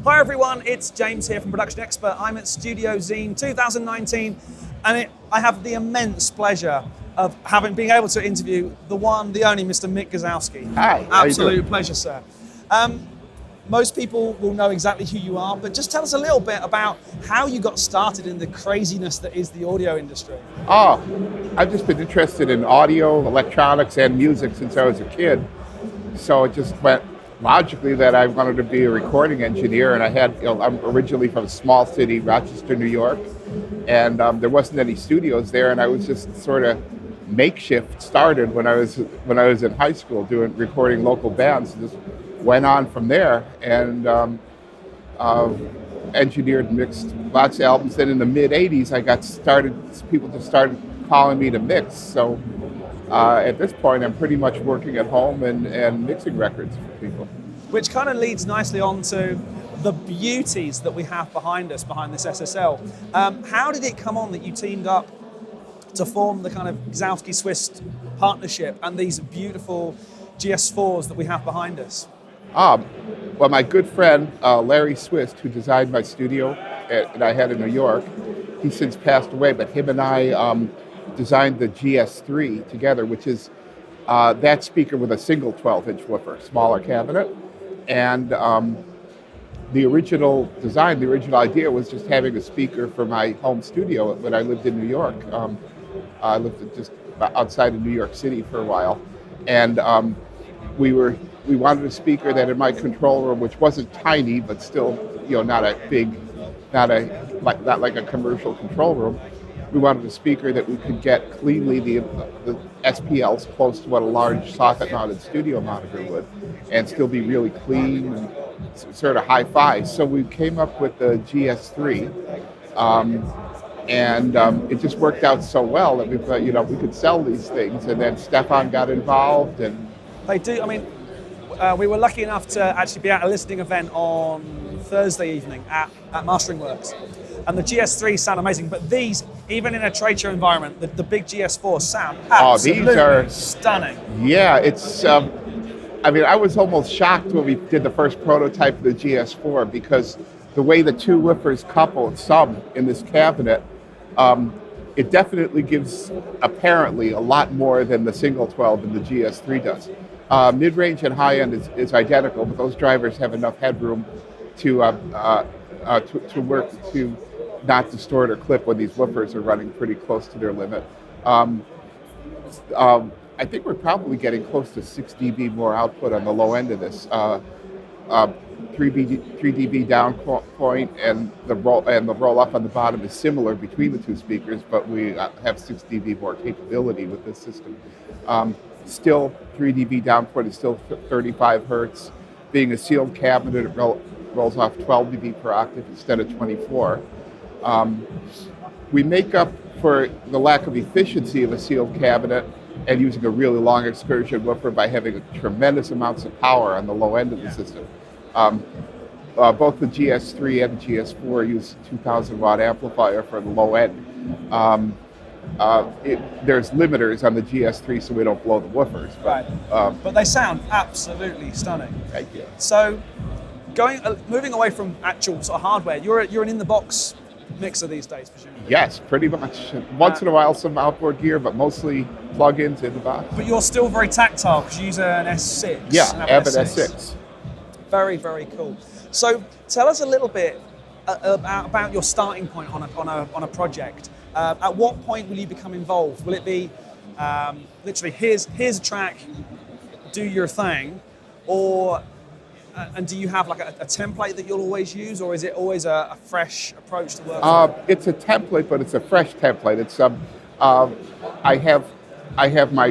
Hi everyone, it's James here from Production Expert. I'm at Studio Zine 2019 and I have the immense pleasure of being able to interview the one, the only Mr. Mick Gazausky. Hi, Absolute pleasure, sir. Most people will know exactly who you are, but just tell us a little bit about how you got started in the craziness that is the audio industry. I've just been interested in audio, electronics, and music since I was a kid. So it just went logically that I wanted to be a recording engineer, and I'm originally from a small city, Rochester, New York, and there wasn't any studios there, and I was just sort of makeshift started when I was in high school doing recording local bands, and just went on from there, and engineered and mixed lots of albums. Then in the mid '80s, people just started calling me to mix. So at this point, I'm pretty much working at home and mixing records for people. Which kind of leads nicely on to the beauties that we have behind us, behind this SSL. How did it come on that you teamed up to form the kind of Gazausky-Swiss partnership and these beautiful GS4s that we have behind us? Well, my good friend Larry Swiss, who designed my studio that I had in New York, he's since passed away, but him and I designed the GS3 together, which is that speaker with a single 12-inch woofer, smaller cabinet. And the original design, the original idea was just having a speaker for my home studio when I lived in New York. I lived just outside of New York City for a while. And we wanted a speaker that in my control room, which wasn't tiny, but still, not a big, not like a commercial control room. We wanted a speaker that we could get cleanly the SPLs close to what a large socket-mounted studio monitor would, and still be really clean and sort of hi-fi. So we came up with the GS3, and it just worked out so well that we thought, we could sell these things. And then Stefan got involved, and they do. I mean, we were lucky enough to actually be at a listening event on Thursday evening at Mastering Works. And the GS3 sound amazing, but these, even in a trade show environment, the big GS4 sound absolutely these are stunning. Yeah, it's, I was almost shocked when we did the first prototype of the GS4 because the way the two woofers couple in this cabinet, it definitely gives apparently a lot more than the single 12 in the GS3 does. Mid-range and high-end is identical, but those drivers have enough headroom to work to not distort or clip when these woofers are running pretty close to their limit. I think we're probably getting close to 6 dB more output on the low end of this. 3 dB down point and the roll up on the bottom is similar between the two speakers, but we have 6 dB more capability with this system. Still 3 dB down point is still 35 hertz. Being a sealed cabinet, it rolls off 12 dB per octave instead of 24. We make up for the lack of efficiency of a sealed cabinet and using a really long excursion woofer by having tremendous amounts of power on the low end of the system. Both the GS3 and the GS4 use 2,000 watt amplifier for the low end. There's limiters on the GS3 so we don't blow the woofers. But they sound absolutely stunning. Thank you. So, moving away from actual sort of hardware, you're an in-the-box mixer these days, presumably. Yes, pretty much. Once in a while, some outboard gear, but mostly plug-ins in the box. But you're still very tactile because you use an S6. Yeah, Abbott S6. Very, very cool. So, tell us a little bit about your starting point on a project. At what point will you become involved? Will it be literally here's a track, do your thing, or and do you have like a template that you'll always use, or is it always a fresh approach to work? It's a template, but it's a fresh template. It's I have my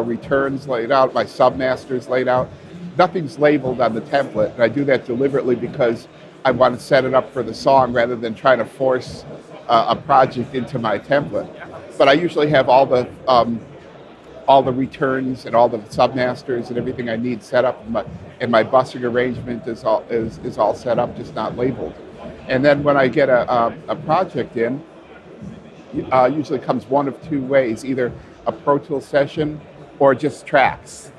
returns laid out, my submasters laid out. Nothing's labeled on the template, and I do that deliberately because I want to set it up for the song rather than trying to force a project into my template. But I usually have all the returns and all the submasters and everything I need set up, and my busing arrangement is all set up, just not labeled. And then when I get a project in, usually comes one of two ways: either a Pro Tools session or just tracks.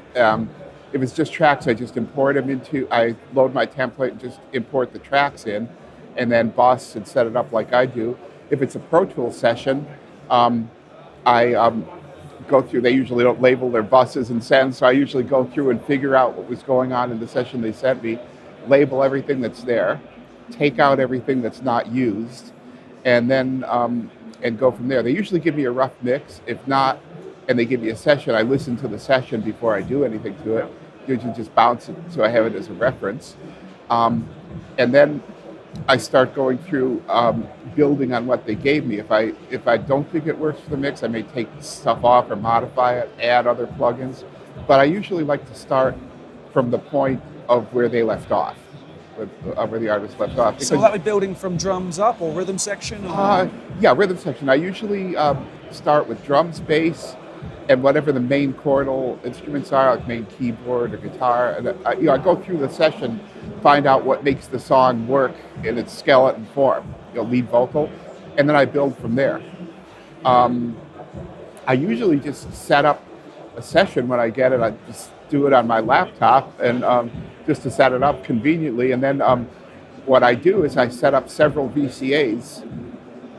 If it's just tracks, I just I load my template and just import the tracks in, and then bus and set it up like I do. If it's a Pro Tools session, I go through, they usually don't label their buses and sends, so I usually go through and figure out what was going on in the session they sent me, label everything that's there, take out everything that's not used, and then and go from there. They usually give me a rough mix. If not, and they give me a session, I listen to the session before I do anything to it. Usually just bounce it so I have it as a reference. And then I start going through building on what they gave me. If I don't think it works for the mix, I may take stuff off or modify it, add other plugins. But I usually like to start from the point of where they left off, where the artist left off. So will that be building from drums up or rhythm section? Or? Yeah, rhythm section. I usually start with drums, bass, and whatever the main chordal instruments are, like main keyboard or guitar. And I go through the session, find out what makes the song work in its skeleton form, lead vocal, and then I build from there. I usually just set up a session when I get it. I just do it on my laptop and just to set it up conveniently. And then what I do is I set up several VCAs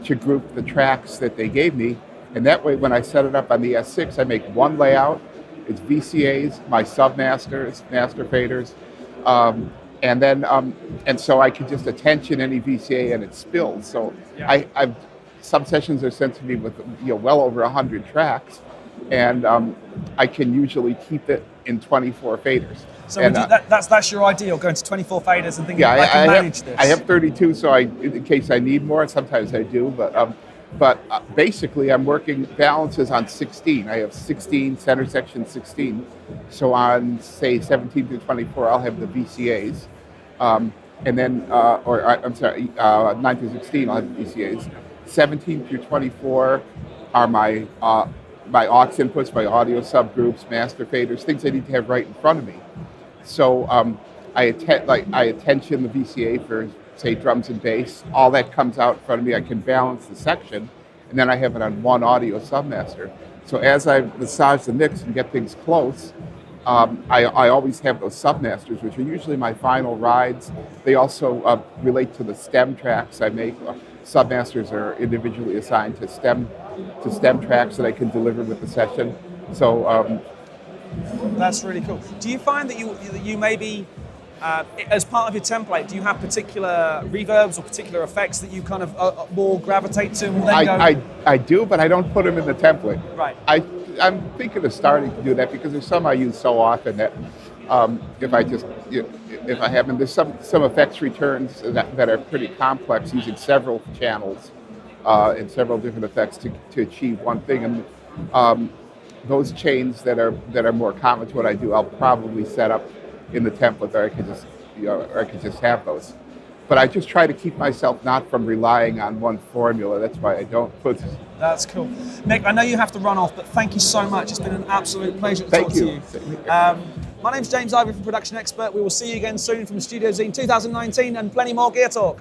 to group the tracks that they gave me. And that way, when I set it up on the S6, I make one layout. It's VCAs, my submasters, master faders, and then and so I can just attention any VCA and it spills. So yeah. I've some sessions are sent to me with well over 100 tracks, and I can usually keep it in 24 faders. So and, that's your ideal, going to 24 faders and thinking, yeah, I can manage this. I have 32, so in case I need more, sometimes I do, but basically I'm working balances on 16. I have 16, center section 16. So on, say, 17 through 24, I'll have the VCAs. And then, 9 through 16, I'll have the VCAs. 17 through 24 are my aux inputs, my audio subgroups, master faders, things I need to have right in front of me. So I attention the VCA for, say, drums and bass. All that comes out in front of me. I can balance the section, and then I have it on one audio submaster. So as I massage the mix and get things close, I always have those submasters, which are usually my final rides. They also relate to the stem tracks I make. Submasters are individually assigned to stem tracks that I can deliver with the session. So that's really cool. Do you find that you maybe, as part of your template, do you have particular reverbs or particular effects that you kind of more gravitate to? And then I do, but I don't put them in the template. Right. I'm thinking of starting to do that because there's some I use so often that if I have them, there's some effects returns that are pretty complex using several channels and several different effects to achieve one thing. And those chains that are more common to what I do, I'll probably set up in the template, or I could just have those. But I just try to keep myself not from relying on one formula. That's why I don't put. That's cool. Mick, I know you have to run off, but thank you so much. It's been an absolute pleasure to talk to you. My name's James Ivey from Production Expert. We will see you again soon from Studio Zine 2019 and plenty more gear talk.